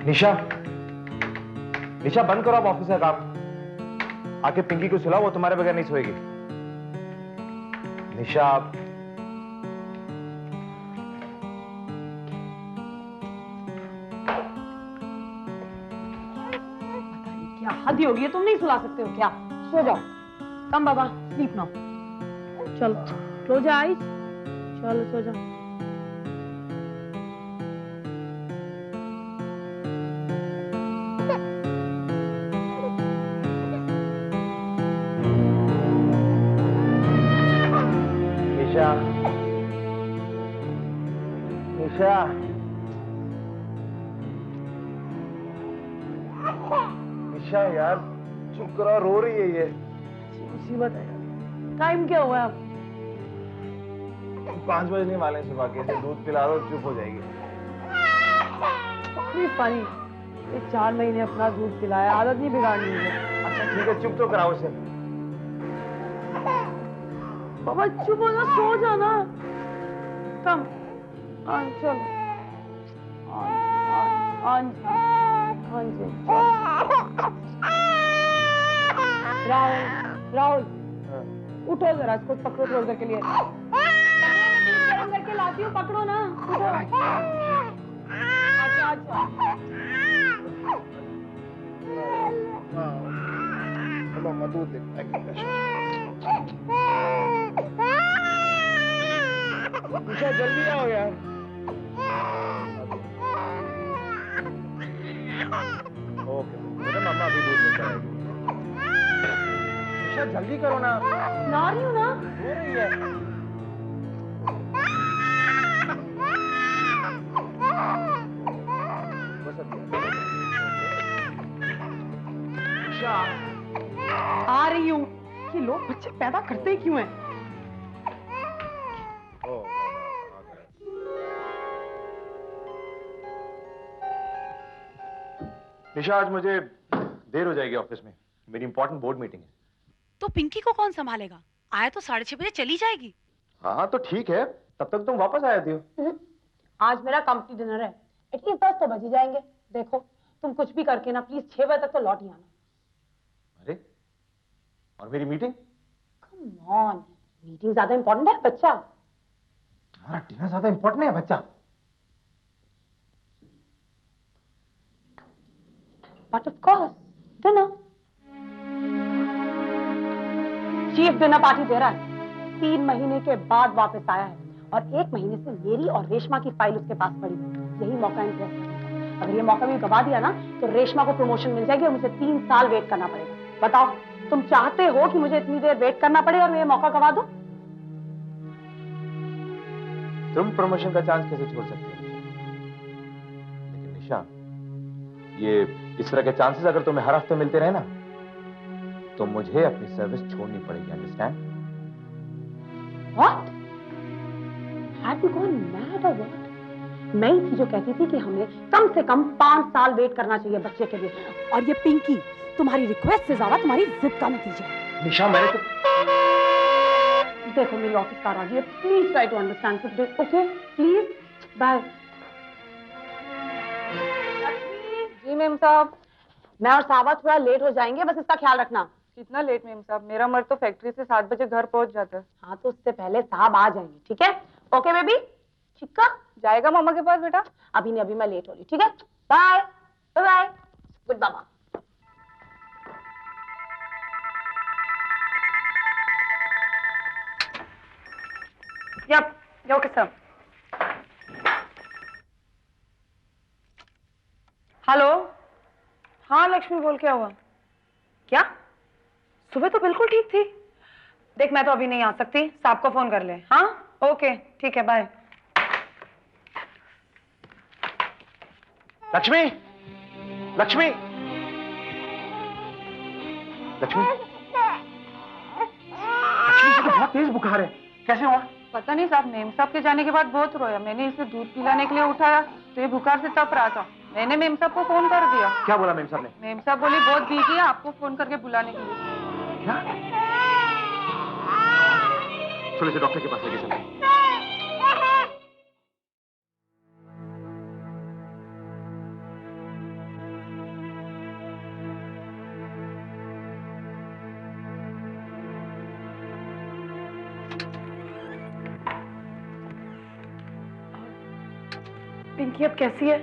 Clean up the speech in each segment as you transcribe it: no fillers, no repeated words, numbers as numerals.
निशा, निशा बंद करो आप ऑफिस का काम। आके पिंकी को सुलाओ, वो तुम्हारे बगैर नहीं सोएगी। निशा क्या हद होगी, तुम नहीं सुला सकते हो क्या? सो जाओ। कम बाबा, स्लीप नाउ। चलो क्लोज योर आईज। चलो सो जाओ। निशा, निशा, निशा यार चुप करो, रो रही है ये। मुसीबत है। टाइम क्या हुआ अब? 5 बजने वाले हैं सुबह के। इसे दूध पिला दो, चुप हो जाएगी। पानी ये 4 महीने अपना दूध पिलाया, आदत नहीं बिगाड़नी है। अच्छा ठीक है, चुप तो कराओ इसे। बाबा चुप हो जा, सो जाना। कम चलो। राहुल, राहुल उठो जरा, इसको पकड़ो थोड़ी देर के लिए। गरम करके लाती हूँ, पकड़ो ना। उठो। अच्छा अच्छा। मम्मा दूध दे। निशा जल्दी आओ यार। ओके बेटा, मम्मा अभी दूध लेकर आएगी। निशा जल्दी करो ना। ला रही हूँ ना। रो रही है। बस अभी निशा आ रही हूँ। ये लोग बच्चे पैदा करते ही क्यों हैं? निशा आज मुझे देर हो जाएगी ऑफिस में, मेरी इंपॉर्टेंट बोर्ड मीटिंग है। तो पिंकी को कौन संभालेगा? आया तो 6:30 बजे चली जाएगी। हाँ तो ठीक है, तब तक तुम वापस आ जाती हो। आज मेरा कंपनी डिनर है, एटलीस्ट 10 तो बज ही जाएंगे। देखो तुम कुछ भी करके ना प्लीज 6 बजे तक तो लौट ही आना। अरे और मेरी मीटिंग? कम ऑन, मीटिंग ज्यादा इंपॉर्टेंट है बच्चा। हमारा डिनर ज्यादा इंपॉर्टेंट है बच्चा। But of course dinner. Chief dinner party दे रहा है। 3 महीने के बाद वापस आया है और 1 महीने से मेरी और रेशमा की फाइल उसके पास पड़ी है। यही मौका इंप्रेस करने का। अगर ये मौका भी गवा दिया ना तो रेशमा को प्रमोशन मिल जाएगी और मुझे 3 साल वेट करना पड़ेगा। बताओ तुम चाहते हो कि मुझे इतनी देर वेट करना पड़े और मैं ये मौका गवा दूं? तुम प्रमोशन का चांस कैसे छोड़ सकते हो? लेकिन निशा, ये इस तरह के चांसेस अगर तुम्हें हर हफ्ते मिलते रहे ना तो मुझे अपनी सर्विस छोड़नी पड़ेगी। Understand? What? Have you gone mad or what? मैं ही थी जो कहती थी कि हमें कम से कम 5 साल वेट करना चाहिए बच्चे के लिए, और ये पिंकी तुम्हारी रिक्वेस्ट से ज्यादा तुम्हारी जिद का नतीजा है। निशा मैंने तो देखो मेरी ऑफिस कार आ गई है, please try to understand today, okay please, bye. जी मैम साहब। मैं और सावा थोड़ा लेट हो जाएंगे, बस इसका ख्याल रखना। कितना लेट मैम साहब? मेरा मर्द तो फैक्ट्री से 7 बजे घर पहुंच जाता है। हाँ तो उससे पहले साहब आ जाएंगे, ठीक है? ओके बेबी, चिक्का जाएगा मामा के पास बेटा? अभी नहीं, अभी मैं लेट हो रही, ठीक है? बाय बाय बाय, गुड मामा। Yep, okay sir. हेलो। हाँ लक्ष्मी बोल, क्या हुआ? क्या? सुबह तो बिल्कुल ठीक थी। देख मैं तो अभी नहीं आ सकती, साहब को फोन कर ले। हाँ ओके ठीक है, बाय। लक्ष्मी, लक्ष्मी, लक्ष्मी, लक्ष्मी से तो बहुत तेज बुखार है, कैसे हुआ? पता नहीं साहब, मेम साहब के जाने के बाद बहुत रोया। मैंने इसे दूध पिलाने के लिए उठाया तो ये बुखार से तप रहा था। मैंने मेम साहब को फोन कर दिया। क्या बोला मेम साहब ने? मेम साहब बोली बहुत बिजी है, आपको फोन करके बुलाने के लिए। क्या? चलो इसे डॉक्टर के पास लेके चलो। पिंकी अब कैसी है?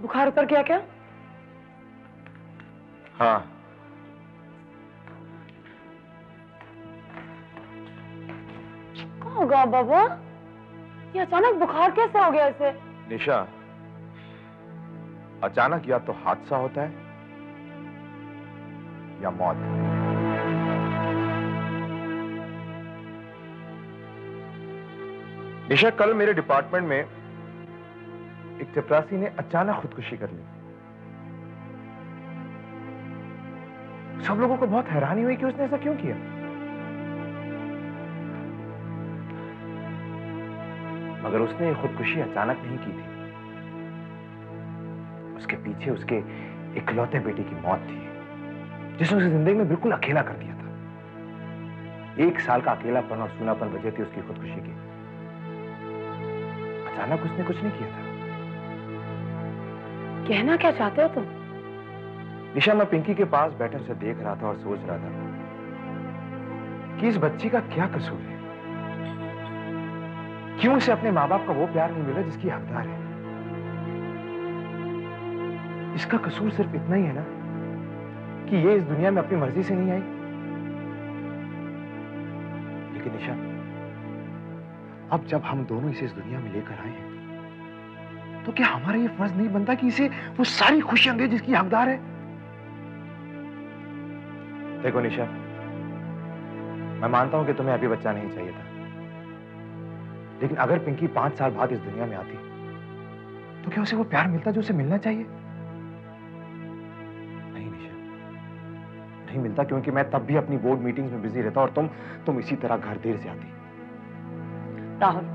बुखार उतर गया क्या? हाँ, क्या होगा बाबा? ये अचानक बुखार कैसे हो गया इसे? निशा, अचानक या तो हादसा होता है या मौत। निशा, कल मेरे डिपार्टमेंट में एक चपरासी ने अचानक खुदकुशी कर ली। सब लोगों को बहुत हैरानी हुई कि उसने ऐसा क्यों किया। मगर उसने खुदकुशी अचानक नहीं की थी। उसके पीछे उसके इकलौते बेटे की मौत थी, जिसने उसे जिंदगी में बिल्कुल अकेला कर दिया था। 1 साल का अकेलापन और सूनापन वजह थी उसकी खुदकुशी की। अचानक उसने कुछ नहीं किया था। कहना क्या चाहते हो तुम? निशा, मैं पिंकी के पास बैठे उसे देख रहा था और सोच रहा था कि इस बच्ची का क्या कसूर है। क्यों उसे अपने माँ बाप का वो प्यार नहीं मिला जिसकी हकदार है। इसका कसूर सिर्फ इतना ही है ना कि ये इस दुनिया में अपनी मर्जी से नहीं आई। लेकिन निशा, अब जब हम दोनों इसे इस दुनिया में लेकर आए हैं, तो क्या हमारा ये फर्ज नहीं बनता कि इसे वो सारी खुशियां दे जिसकी हकदार है। देखो निशा, मैं मानता हूं कि तुम्हें अभी बच्चा नहीं चाहिए था, लेकिन अगर पिंकी 5 साल बाद इस दुनिया में आती तो क्या उसे वो प्यार मिलता जो उसे मिलना चाहिए? नहीं निशा, नहीं मिलता, क्योंकि मैं तब भी अपनी बोर्ड मीटिंग्स में बिजी रहता और तुम इसी तरह घर देर से आती। राहुल,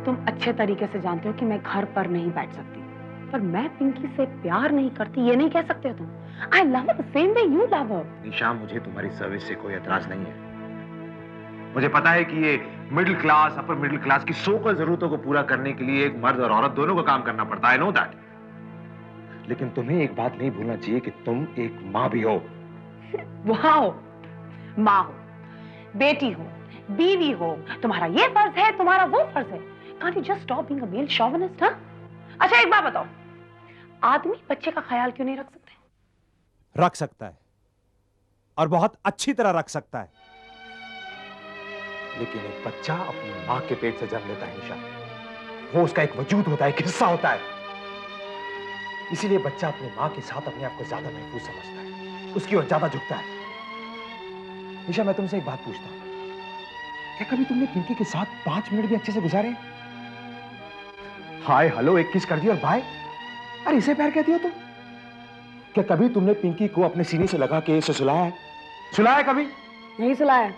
तुम अच्छे तरीके से जानते हो कि मैं घर पर नहीं बैठ सकती, पर मैं पिंकी से प्यार नहीं करती ये नहीं कह सकते हो तुम। I love her the same way you love her. Nisha, मुझे तुम्हारी सर्विस से कोई एतराज नहीं है। मुझे पता है कि ये middle class, upper middle class की सोकल जरूरतों को पूरा करने के लिए एक मर्द और औरत दोनों को काम करना पड़ता है। I know that. लेकिन तुम्हें एक बात नहीं भूलना चाहिए कि तुम एक मां भी हो। वाओ, माँ हो, बेटी हो, बीवी हो, तुम्हारा ये फर्ज है, तुम्हारा वो फर्ज है। Can't you just stop being a male chauvinist, हाँ? अच्छा एक बात बताओ, आदमी बच्चे का ख्याल क्यों नहीं रख सकते? रख सकता है, और बहुत अच्छी तरह रख सकता है। लेकिन एक बच्चा अपनी मां के पेट से जन्म लेता है निशा। वो उसका एक वजूद होता है, एक हिस्सा होता है। इसीलिए बच्चा अपनी मां के साथ अपने आप को ज्यादा महफूज समझता है, उसकी ओर ज्यादा झुकता है। निशा, मैं तुमसे एक बात पूछता हूं, क्या कभी तुमने पिंकी के साथ 5 मिनट भी अच्छे से गुजारे? हाय हेलो, एक किस कर दी और बाय। अरे इसे प्यार कहती हो तुम? क्या कभी तुमने पिंकी को अपने सीने से लगा के इसे सुलाया है? सुलाया कभी? नहीं सुलाया,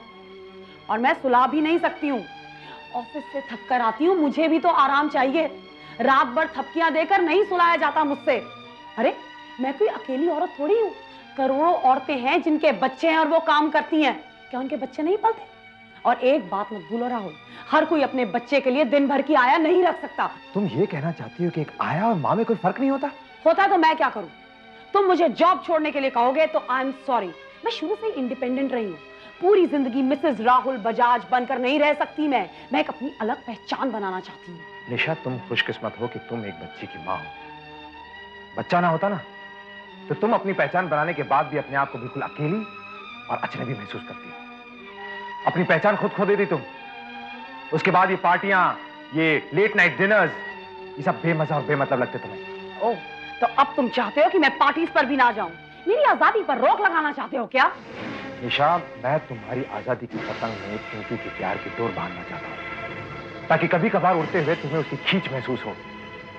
और मैं सुला भी नहीं सकती हूँ। ऑफिस से थक कर आती हूँ, मुझे भी तो आराम चाहिए। रात भर थपकियां देकर नहीं सुलाया जाता मुझसे। अरे मैं कोई अकेली औरत थोड़ी हूँ, करोड़ों औरतें हैं जिनके बच्चे हैं और वो काम करती हैं। क्या उनके बच्चे नहीं पलते? और एक बात मत भूलो राहुल, हर कोई अपने बच्चे के लिए दिन भर की आया नहीं रख सकता। तुम ये कहना चाहती हो कि एक आया और मां में कोई फर्क नहीं होता? होता तो मैं क्या करूं? तुम मुझे जॉब छोड़ने के लिए कहोगे तो आई एम सॉरी। मैं शुरू से इंडिपेंडेंट रही हूँ। पूरी जिंदगी मिसेस राहुल बजाज बनकर नहीं रह सकती। मैं एक अपनी अलग पहचान बनाना चाहती हूँ। निशा, तुम खुशकिस्मत हो कि तुम एक बच्ची की मां हो। बच्चा ना होता ना, तो तुम अपनी पहचान बनाने के बाद भी अपने आप को बिल्कुल अकेली और अजनबी महसूस करती। अपनी पहचान खुद खो देती तुम। उसके बाद ये पार्टियां, ये लेट नाइट डिनर्स, ये सब बेमजा और बेमतलब लगते तुम्हें। ओह, तो अब तुम चाहते हो कि मैं पार्टीज पर भी ना जाऊं? मेरी आजादी पर रोक लगाना चाहते हो क्या? निशा, मैं तुम्हारी आजादी की पतंग में पिंकी के प्यार की डोर बांधना चाहता हूं, ताकि कभी कभार उड़ते हुए तुम्हें उसकी खींच महसूस हो,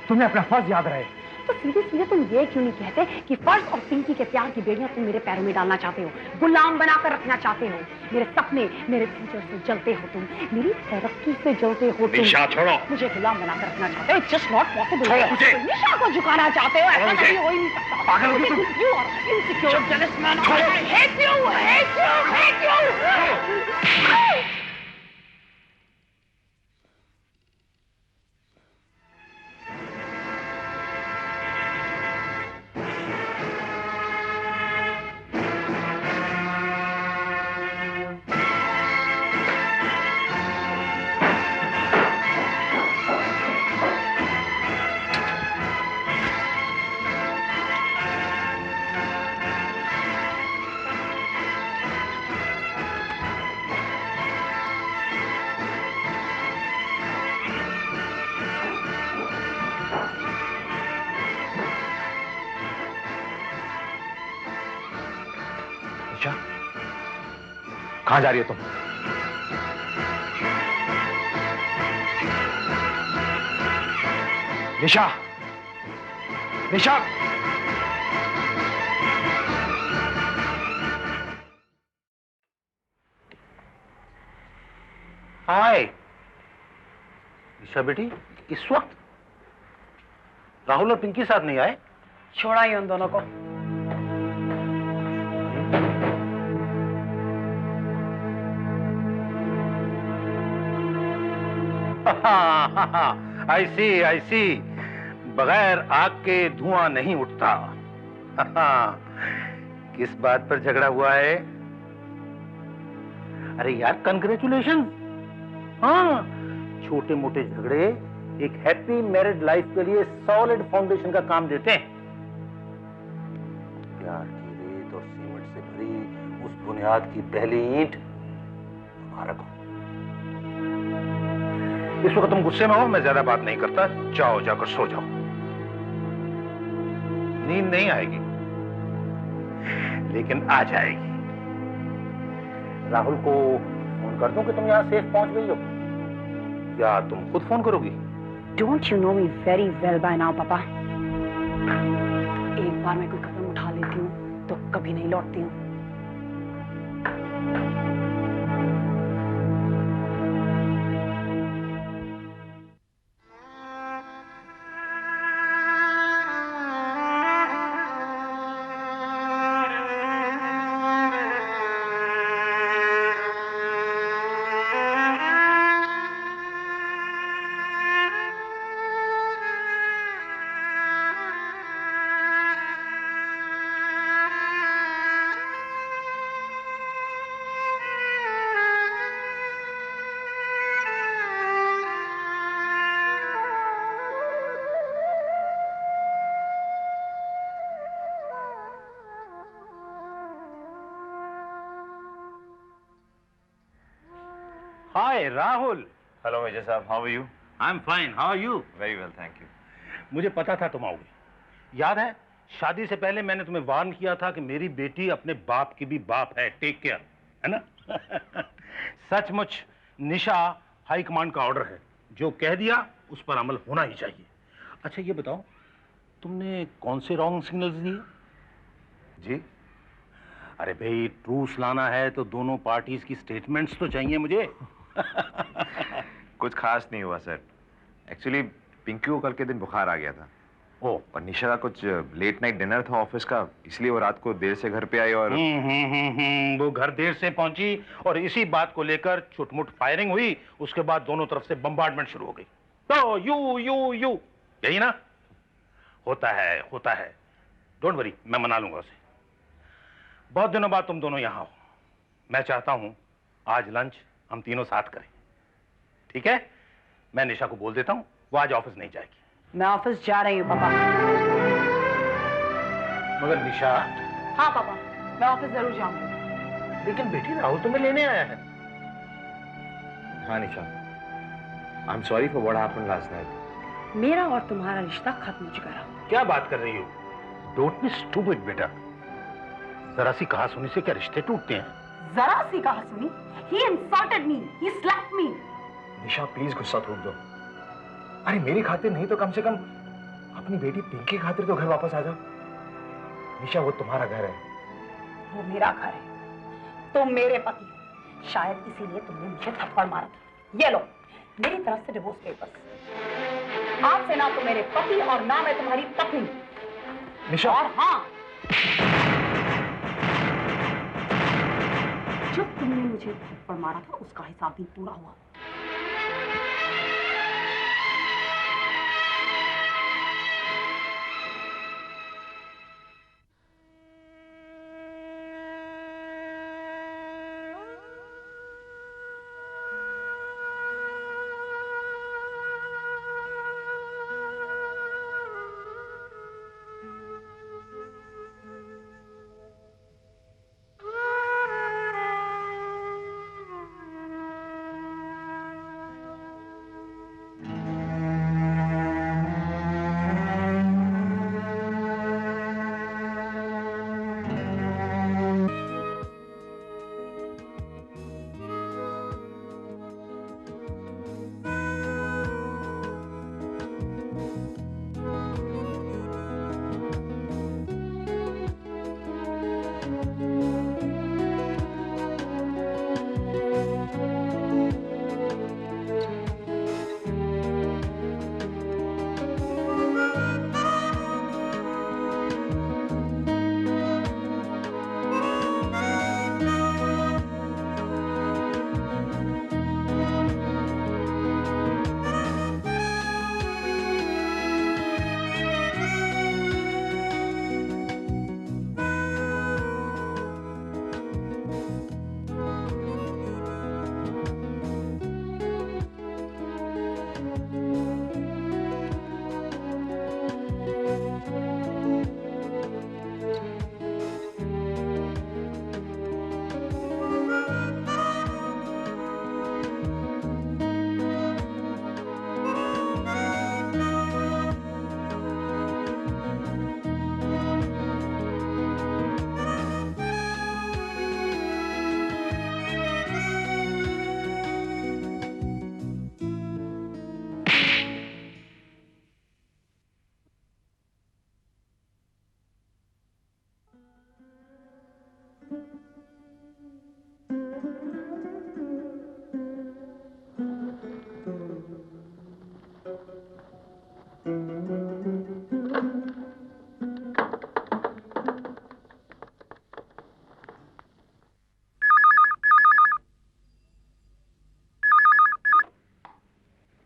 तुम्हें अपना फर्ज याद रहे। तो सीधे सीधे तुम ये क्यों नहीं कहते कि फर्ज और पिंकी के प्यार की बेड़ियां तुम मेरे पैरों में डालना चाहते हो, गुलाम बनाकर रखना चाहते हो? मेरे सपने, मेरे फ्यूचर से जलते हो तुम, मेरी तरक्की से जलते हो तुम। निशा छोड़ो। मुझे गुलाम बनाकर रखना चाहते हो। It's just not possible. Nisha को झुकाना चाहते हो, ऐसा कभी हो ही नहीं सकता। पागल हो गई तुम। You are insecure, jealous man. I hate you, hate you, hate you. निशा, कहां जा रही हो तुम? निशा, निशा! हाय निशा बेटी, इस वक्त राहुल और पिंकी साथ नहीं आए? छोड़ा ही उन दोनों को। आई सी, बगैर आग के धुआं नहीं उठता। किस बात पर झगड़ा हुआ है? अरे यार कंग्रेचुलेशन। हाँ, छोटे मोटे झगड़े एक हैप्पी मैरिड लाइफ के लिए सॉलिड फाउंडेशन का काम देते हैं। प्यार की रेत और सीमेंट से भरी उस बुनियाद की पहली ईंट मुबारक हो। इस वक्त तुम गुस्से में हो, मैं ज्यादा बात नहीं करता। जाओ, जाकर सो जाओ, नींद नहीं आएगी लेकिन आ जाएगी। राहुल को फोन कर दूं कि तुम यहां सेफ पहुंच गई हो, या तुम खुद फोन करोगी? Don't you know me very well by now, पापा? एक बार मैं कोई कदम उठा लेती हूँ तो कभी नहीं लौटती हूँ। हाय राहुल। हेलो मेजर साहब, how are you? I am fine, how are you? Very well, thank you. मुझे पता था तुम आओगे। याद है शादी से पहले मैंने तुम्हें वार्न किया था कि मेरी बेटी अपने बाप की भी बाप है, टेक केयर, है ना? सचमुच निशा हाई कमांड का ऑर्डर है, जो कह दिया उस पर अमल होना ही चाहिए। अच्छा ये बताओ, तुमने कौन से रॉन्ग सिग्नल्स दिए? जी? अरे भाई, ट्रूस लाना है तो दोनों पार्टीज की स्टेटमेंट्स तो चाहिए मुझे। कुछ खास नहीं हुआ सर। एक्चुअली पिंकी को कल के दिन बुखार आ गया था। ओ, और निशा का कुछ लेट नाइट डिनर था ऑफिस का, इसलिए वो रात को देर से घर पे आई और वो घर देर से पहुंची और इसी बात को लेकर छुटमुट फायरिंग हुई। उसके बाद दोनों तरफ से बम्बार्डमेंट शुरू हो गई। तो यू यही ना? होता है। डोंट वरी, मैं मना लूंगा उसे। बहुत दिनों बाद तुम दोनों यहां हो। मैं चाहता हूं आज लंच हम तीनों साथ करें, ठीक है? मैं निशा को बोल देता हूं, वो आज ऑफिस नहीं जाएगी। मैं ऑफिस जा रही हूँ पापा। मगर निशा। हाँ पापा, मैं ऑफिस जरूर जाऊंगी। लेकिन बेटी, राहुल तुम्हें लेने आया है। हाँ Nisha, I am sorry for what happened last night. मेरा और तुम्हारा रिश्ता खत्म हो चुका है। क्या बात कर रही हो? डोंट बी स्टूपिड बेटा। जरा सी कहा सुनी से क्या रिश्ते टूटते हैं? जरा सी कहा सुनी? He insulted me. He slapped me. Nisha please गुस्सा थोक दो। अरे मेरी खातिर नहीं तो कम से कम अपनी बेटी पिंकी की खातिर तो घर वापस आ जाओ। निशा, वो तुम्हारा घर है। वो मेरा घर है। तुम मेरे पति हो। शायद इसीलिए तुमने मुझे थप्पड़ मारा था। ये लो, मेरी तरफ से डिवोर्स पेपर्स। आज से ना तो मेरे पति और ना मैं तुम्हारी पत्नी। निशा। और हाँ, जब तुमने मुझे थप्पड़ मारा था उसका हिसाब भी पूरा हुआ।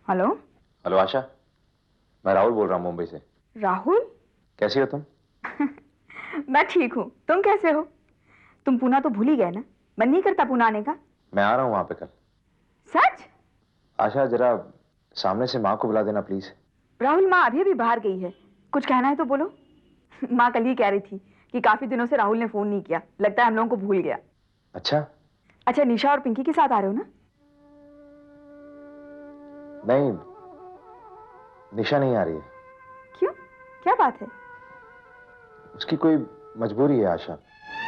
हेलो। हेलो आशा, मैं राहुल बोल रहा हूँ मुंबई से। राहुल? कैसी हो तुम? मैं ठीक हूँ, तुम कैसे हो? तुम पूना तो भूल ही गए ना? मन नहीं करता पूना आने का? मैं आ रहा हूँ वहां पे कल। सच? आशा जरा सामने से माँ को बुला देना प्लीज। राहुल, माँ अभी अभी बाहर गई है, कुछ कहना है तो बोलो। माँ कल ही कह रही थी कि काफी दिनों से राहुल ने फोन नहीं किया, लगता है हम लोगों को भूल गया। अच्छा। अच्छा, निशा और पिंकी के साथ आ रहे हो ना? नहीं, निशा नहीं आ रही है। क्यों, क्या बात है? उसकी कोई मजबूरी है आशा।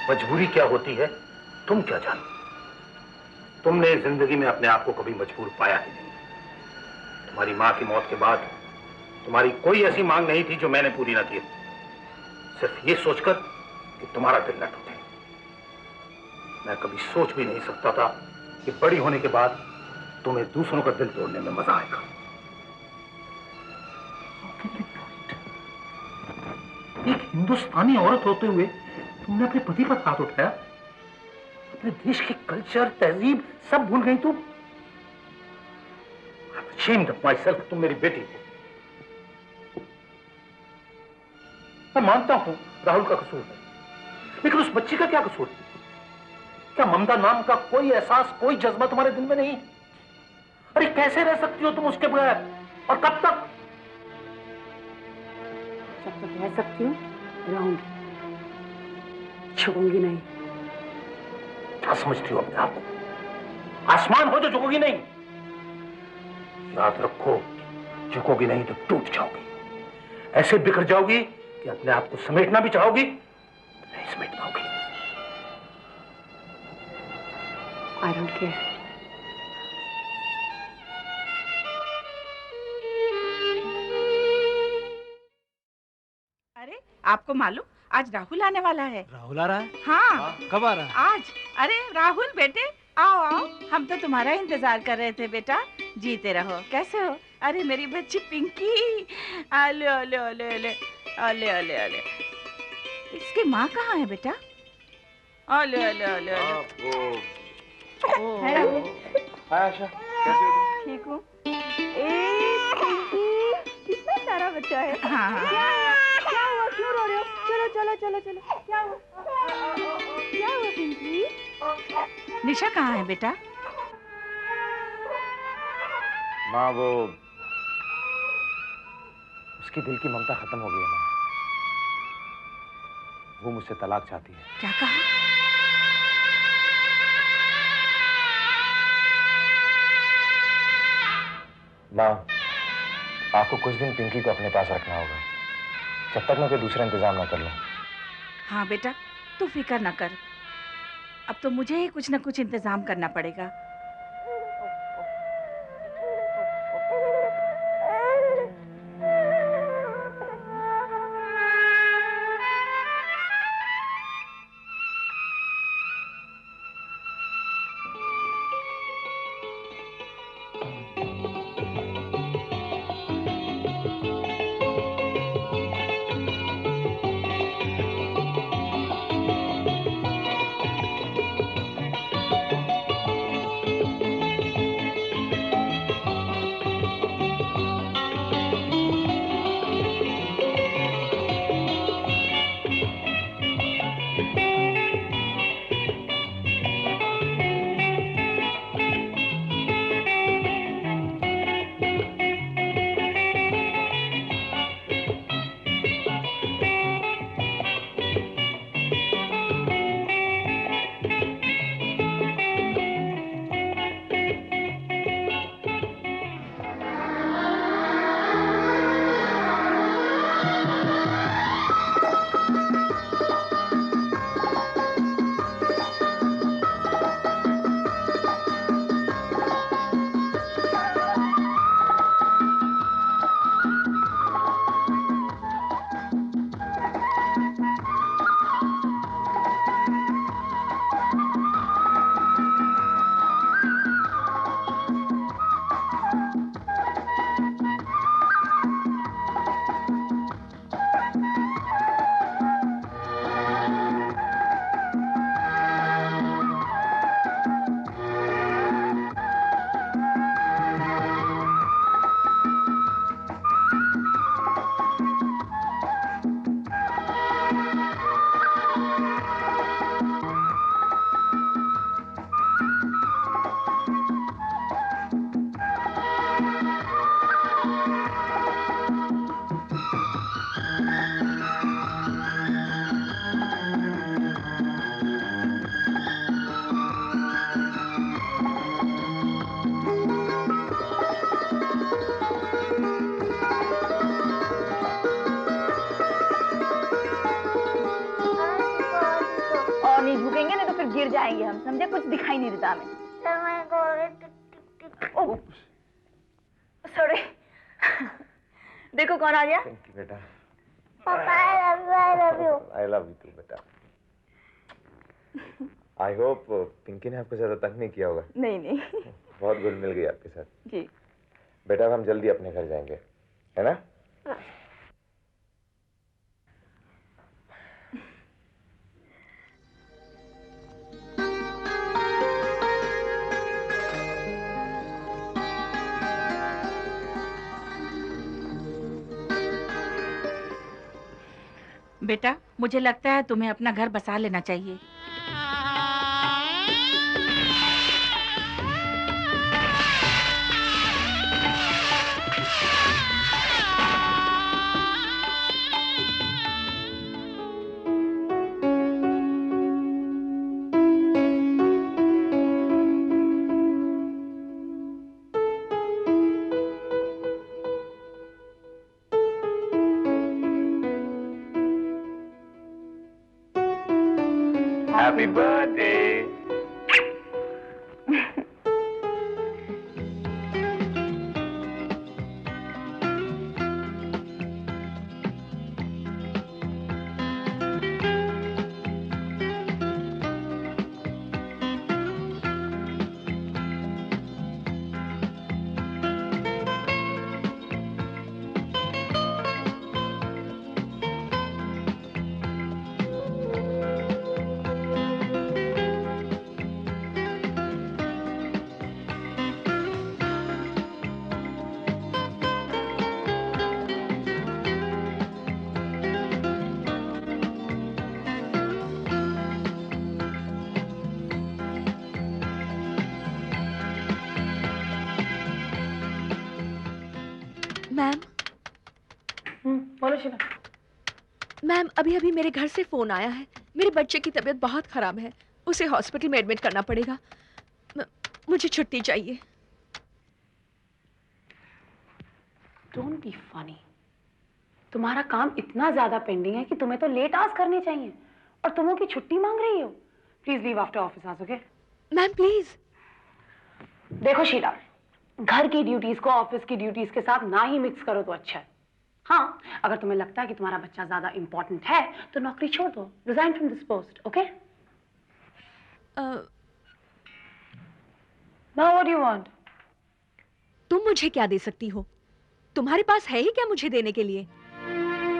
मजबूरी क्या होती है तुम क्या जानते? तुमने जिंदगी में अपने आप को कभी मजबूर पाया ही नहीं। तुम्हारी मां की मौत के बाद तुम्हारी कोई ऐसी मांग नहीं थी जो मैंने पूरी ना की, सिर्फ ये सोचकर कि तुम्हारा दिल न टूटे। मैं कभी सोच भी नहीं सकता था कि बड़ी होने के बाद तुम्हें दूसरों का दिल तोड़ने में मजा आएगा। एक हिंदुस्तानी औरत होते हुए तुमने अपने पति पर हाथ उठाया, अपने देश के कल्चर, तहजीब सब भूल गई तुम। ashamed of myself, तुम मेरी बेटी हो। मैं मानता हूं राहुल का कसूर है, लेकिन उस बच्ची का क्या कसूर? क्या ममता नाम का कोई एहसास, कोई जज्बा तुम्हारे दिल में नहीं? अरे कैसे रह सकती हो तुम उसके बगैर, और कब तक? जब तक रह सकती हूँ रहूंगी, झुकूंगी नहीं। क्या समझती हो अपने आप को? आसमान हो तो झुकोगी नहीं। याद रखो, झुकोगी नहीं तो टूट जाओगी, ऐसे बिखर जाओगी कि अपने आप को समेटना भी चाहोगी, नहीं समेट पाओगी। I don't care. अरे आपको मालूम, आज राहुल आने वाला है। राहुल आ रहा है? हाँ, कब आ रहा है? आज। अरे राहुल बेटे, आओ आओ, हम तो तुम्हारा इंतजार कर रहे थे बेटा। जीते रहो, कैसे हो? अरे मेरी बच्ची पिंकी, अले अले अले अले अले अले अले। इसकी माँ कहाँ है बेटा? अले अले अले अले। हाय राहुल। हाय आशा, कैसी हो तुम? ठीक हूँ। कितना सारा बच्चा है। हाँ हाँ। क्या हुआ, क्यों रो रहे हो? चलो चलो चलो चलो, क्या हुआ? क्या हुआ पिंकी? निशा कहाँ है बेटा? माँ वो उसकी दिल की ममता खत्म हो गई है माँ। वो मुझसे तलाक चाहती है। क्या कहा? माँ, आपको कुछ दिन पिंकी को अपने पास रखना होगा, जब तक मैं कोई दूसरा इंतजाम ना कर लूं। हाँ बेटा, तू फिक्र ना कर, अब तो मुझे ही कुछ ना कुछ इंतजाम करना पड़ेगा। गिर जाएंगे हम, समझे? कुछ दिखाई नहीं देता हमें। सॉरी। देखो कौन आ गया। पिंकी बेटा। पापा I love you. I love you too बेटा। आई होप पिंकी ने आपको ज्यादा तंग नहीं किया होगा। नहीं नहीं। बहुत घुल मिल गई आपके साथ। जी बेटा अब हम जल्दी अपने घर जाएंगे, है ना? बेटा, मुझे लगता है तुम्हें अपना घर बसा लेना चाहिए। Happy birthday. मैम बोलो शीला। मैम, अभी अभी मेरे घर से फोन आया है। मेरे बच्चे की तबीयत बहुत खराब है, उसे हॉस्पिटल में एडमिट करना पड़ेगा। मुझे छुट्टी चाहिए। Don't be funny. तुम्हारा काम इतना ज्यादा पेंडिंग है कि तुम्हें तो लेट आवर्स करने चाहिए और तुम की छुट्टी मांग रही हो। Please leave after office hours, okay? Ma'am please. देखो शीला, घर की ड्यूटीज को ऑफिस की ड्यूटीज के साथ ना ही मिक्स करो तो अच्छा है। हाँ, अगर तुम्हें लगता है कि तुम्हारा बच्चा ज्यादा इंपॉर्टेंट है तो नौकरी छोड़ दो, resign from this post, okay? Now what do you want? तुम मुझे क्या दे सकती हो? तुम्हारे पास है ही क्या मुझे देने के लिए?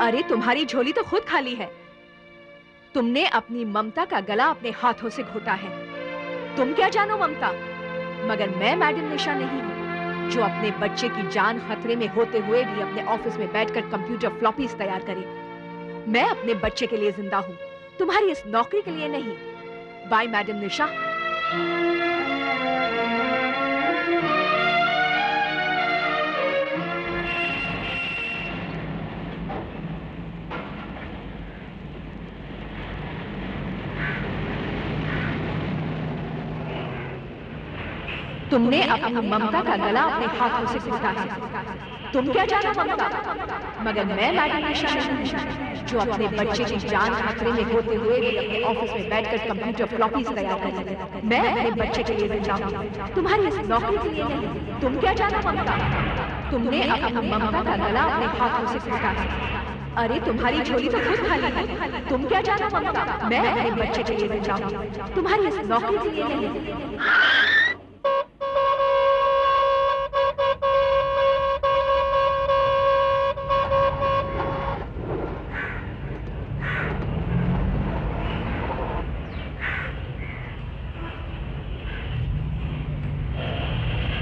अरे तुम्हारी झोली तो खुद खाली है। तुमने अपनी ममता का गला अपने हाथों से घोटा है। तुम क्या जानो ममता, मगर मैं मैडम निशा नहीं हूं जो अपने बच्चे की जान खतरे में होते हुए भी अपने ऑफिस में बैठकर कंप्यूटर फ्लॉपीज तैयार करे। मैं अपने बच्चे के लिए जिंदा हूं, तुम्हारी इस नौकरी के लिए नहीं। बाय मैडम निशा। तुमने अपनी ममता का गला अपने हाथों से घोटा है। तुम क्या जानो ममता, मगर मैं मैडम निशा नहीं जो अपने बच्चे की जान खतरे में होते हुए भी अपने ऑफिस में बैठकर कंप्यूटर फ्लॉपीज तैयार करती। मैं अपने बच्चे के लिए जिंदा हूं, तुम्हारी इस नौकरी के लिए नहीं। तुम क्या जानो ममता, तुमने अपनी ममता का गला अपने हाथों से घोटा है। अरे तुम्हारी झोली तो खुद खाली है। तुम क्या जानो ममता, मैं अपने बच्चे के लिए जिंदा हूं, तुम्हारी इस नौकरी के लिए नहीं।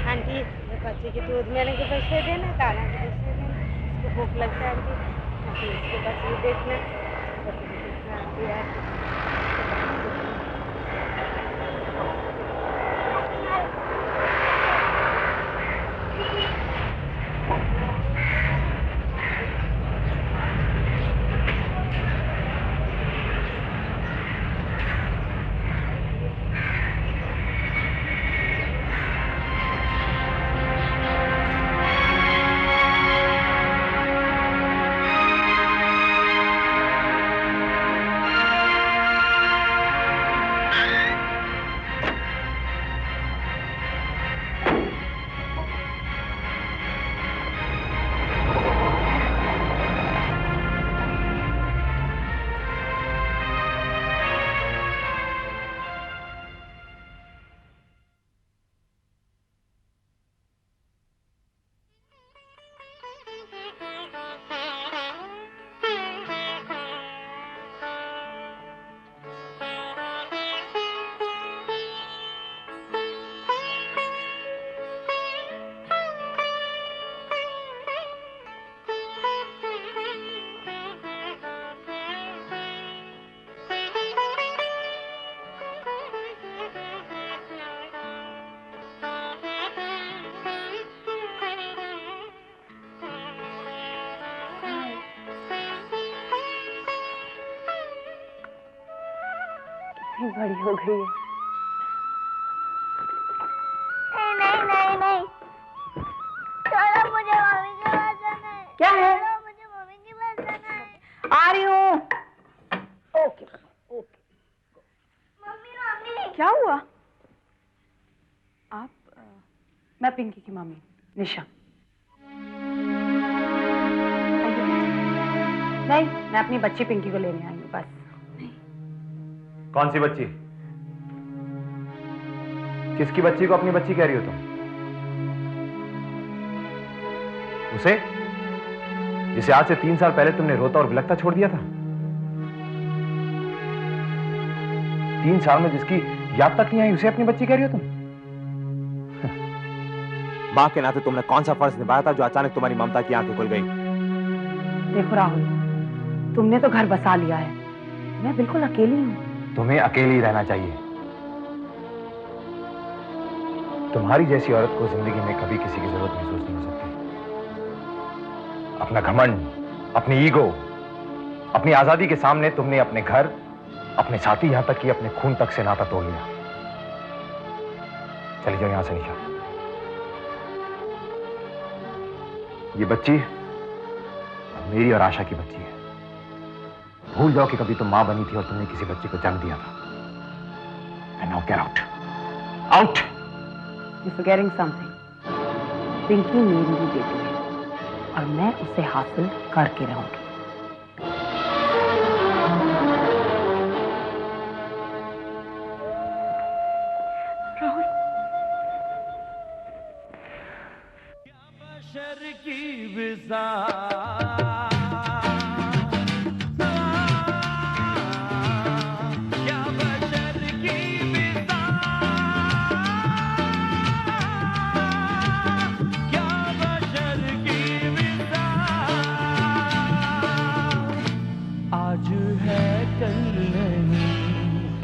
आंटी, बच्चे के दूध में के पैसे देना, दाना के पैसे देना। इसको भूख लगता है आंटी, इसके बच्चे भी देखना, बच्चे भी देखना आंटी यार। कितनी बड़ी हो गई है। नहीं नहीं नहीं, चलो मुझे मम्मी के पास जाना है। क्या है? चलो मुझे मम्मी के पास जाना है। आ रही हूँ। Okay okay. Mummy mummy. क्या हुआ? आप मैं पिंकी की मम्मी निशा। नहीं, मैं अपनी बच्ची पिंकी को लेने आई हूँ बस। कौन सी बच्ची? किसकी बच्ची को अपनी बच्ची कह रही हो तुम? उसे जिसे आज से 3 साल पहले तुमने रोता और बिलखता छोड़ दिया था? 3 साल में जिसकी याद तक नहीं आई उसे अपनी बच्ची कह रही हो तुम? मां के नाते तुमने कौन सा फर्ज निभाया था जो अचानक तुम्हारी ममता की आंखें खुल गई? देखो राहुल, तुमने तो घर बसा लिया है, मैं बिल्कुल अकेली हूँ। तुम्हें अकेले ही रहना चाहिए। तुम्हारी जैसी औरत को जिंदगी में कभी किसी की जरूरत महसूस नहीं हो सकती। अपना घमंड, अपनी ईगो, अपनी आजादी के सामने तुमने अपने घर, अपने साथी, यहां तक कि अपने खून तक से नाता तोड़ लिया। चली जाओ यहां से निशा। ये बच्ची मेरी और आशा की बच्ची है। भूल जाओ कि कभी तुम मां बनी थी और तुमने किसी बच्चे को जन्म दिया था। And now get out. Out! You're forgetting something. Pinky मेरी भी बेटी है और मैं उसे हासिल करके रहूंगी। राहुल,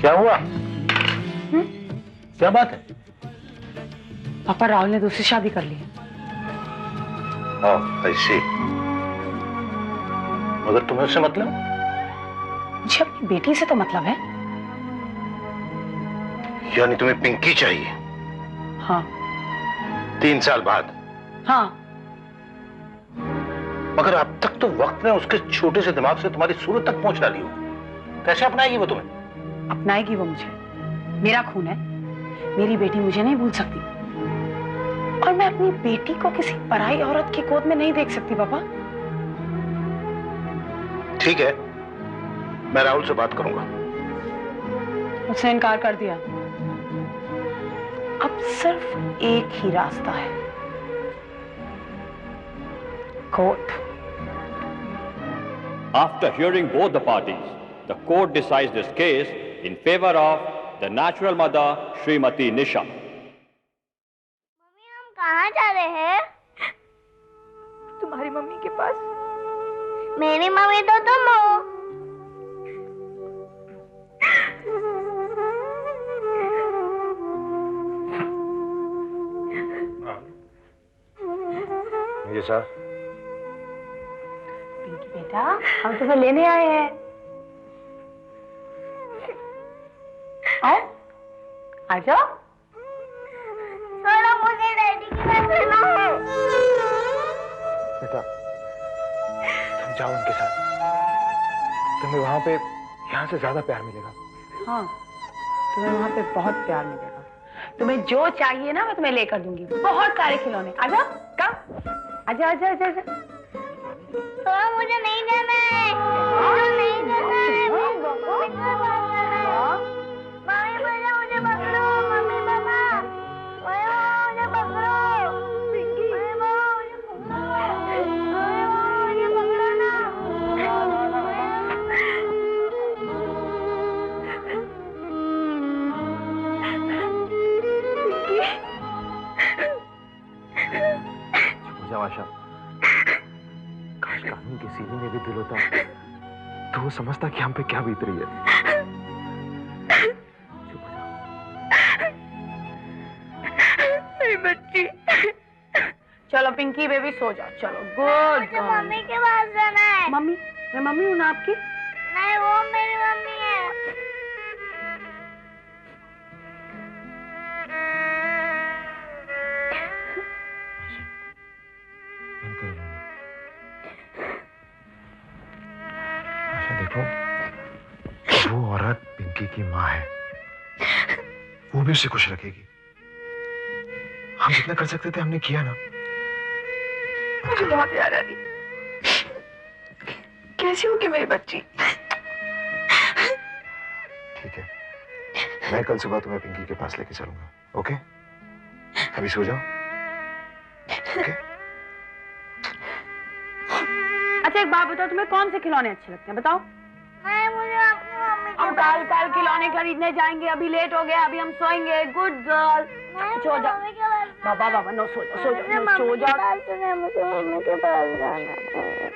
क्या हुआ? क्या बात है? पापा राहुल ने दूसरी शादी कर ली है। I see. मगर तुम्हें उससे मतलब? मुझे अपनी बेटी से तो मतलब है। यानी तुम्हें पिंकी चाहिए? हाँ। 3 साल बाद? हाँ। मगर अब तक तो वक्त ने उसके छोटे से दिमाग से तुम्हारी सूरत तक पहुंच डाली हो। कैसे अपनाएगी वो तुम्हें? अपनाएगी वो मुझे। मेरा खून है, मेरी बेटी मुझे नहीं भूल सकती। और मैं अपनी बेटी को किसी पराई औरत की गोद में नहीं देख सकती पापा। ठीक है, मैं राहुल से बात करूंगा। उसने इनकार कर दिया। अब सिर्फ एक ही रास्ता है, court. After hearing both the parties, the court decides this case in favor of the natural mother, Srimati Nisha. Mummy हम कहाँ जा रहे हैं? तुम्हारी मम्मी के पास। मेरी मम्मी तो तुम हो। ये सर। पिंकी बेटा, हम तुम्हें लेने आए हैं। आओ, आ जाओ। चलो मुझे डैडी के पास जाना है। बेटा, तुम जाओ उनके साथ। तुम्हें वहां पे यहाँ से ज्यादा प्यार मिलेगा। हाँ, तुम्हें वहां पे बहुत प्यार मिलेगा। तुम्हें जो चाहिए ना मैं तुम्हें लेकर दूंगी। बहुत सारे खिलौने। आजा, कम। आजा आजा आजा आजा। चलो मुझे नहीं जाना है। मुझे नहीं जाना है। मम्मी मुझे पकड़ो। मम्मी पापा मुझे पकड़ो। मुझे पकड़ो ना। जाओ आशा। काश कानून के सीने में भी दिल होता तो वो समझता कि हम पे क्या बीत रही है। चुप हो जाओ। मेरी बच्ची। चलो पिंकी बेबी सो जाओ। चलो गुड। मुझे मम्मी के पास जाना है। मम्मी, मैं मम्मी हूँ ना आपकी। नहीं, वो मेरी मम्मी है। औरत पिंकी की माँ है, वो भी उसे खुश रखेगी। हम जितना कर सकते थे हमने किया ना। मुझे बहुत याद आ रही। कैसी होगी मेरी बच्ची? ठीक है, मैं कल सुबह तुम्हें पिंकी के पास लेके चलूंगा। ओके, अभी सो जाओ। ओके? अच्छा एक बात बताओ, तुम्हें कौन से खिलौने अच्छे लगते हैं? बताओ। मुझे अपनी मम्मी हम कल खिलौने खरीदने जाएंगे, अभी लेट हो गया, अभी हम सोएंगे। गुड गर्ल, सो जाओ। बाबा बाबा नो, सो जाओ, सो जाओ, सो जाओ। मुझे मम्मी के पास जाना है।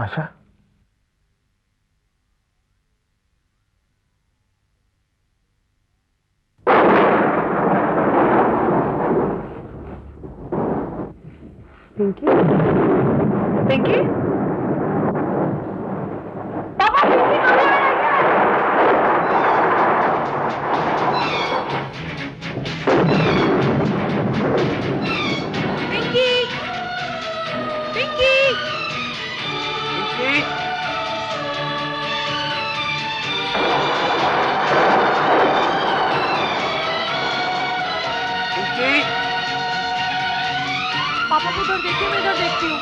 आशा, पिंकी, पिंकी, पापा पिंकी कहाँ है? पिंकी, पिंकी, पापा को उधर देखिए, मैं इधर देखती हूँ।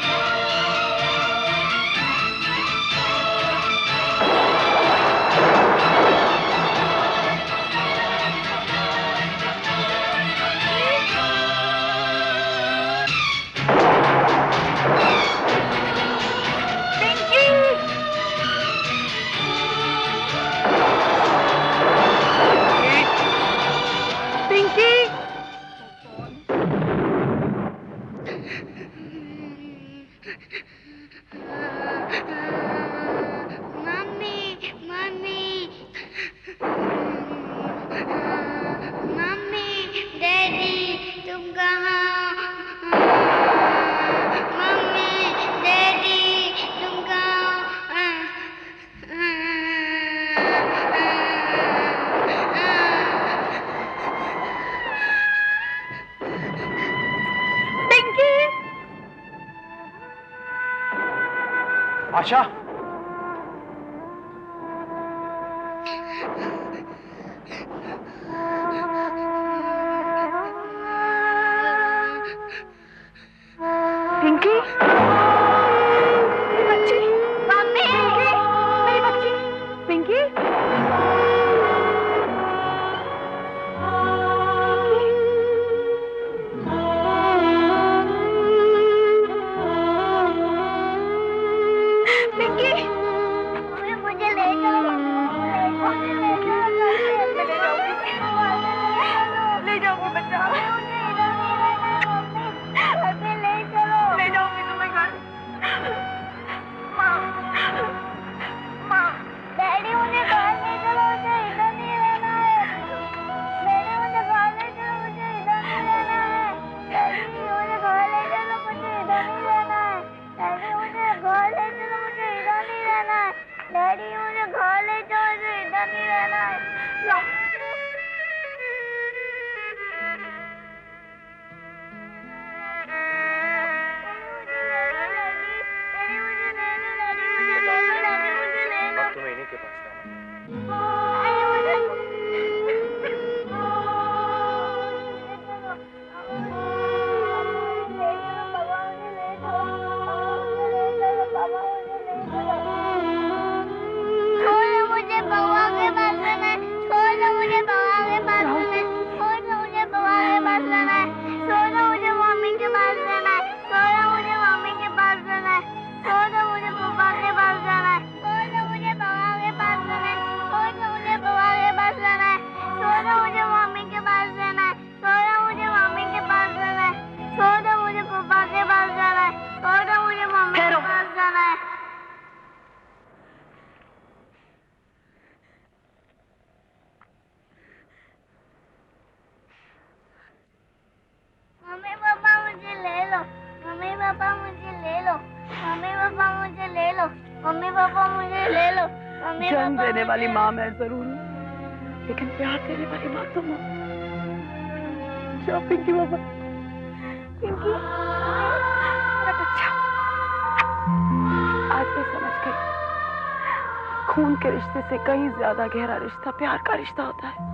मम्मी, मम्मी, मम्मी, डैडी, तुम कहाँ? मम्मी, डैडी, तुम कहाँ? आशा, पिंकी, मेरी बच्ची, मम्मी, मेरी बच्ची, पिंकी, पिंकी, मम्मी मुझे ले जाओ, मम्मी ले जाओ, ले जाऊंगी बच्चा। मम्मी ले चलो, ले जाऊंगी तुम्हें घर। डैडी मुझे घर ले चलो, मुझे इधर नहीं रहना है। डैडी मुझे घर ले चलो, मुझे इधर नहीं रहना है। डैडी मुझे घर ले चलो, मुझे इधर नहीं रहना है। डैडी मुझे घर ले चलो, मुझे इधर नहीं रहना है। डैडी मुझे घर ले चलो, मुझे इधर नहीं रहना है। डैडी मुझे ले लो, डैडी मुझे ले लो, डैडी मुझे ले लो। जन्म देने वाली माँ मैं जरूर हूँ, लेकिन प्यार देने वाली माँ तुम हो। जाओ पिंकी बाबा। पिंकी मेरा बच्चा, आज मैं समझ गई, खून के रिश्ते से कहीं ज्यादा गहरा रिश्ता प्यार का रिश्ता होता है।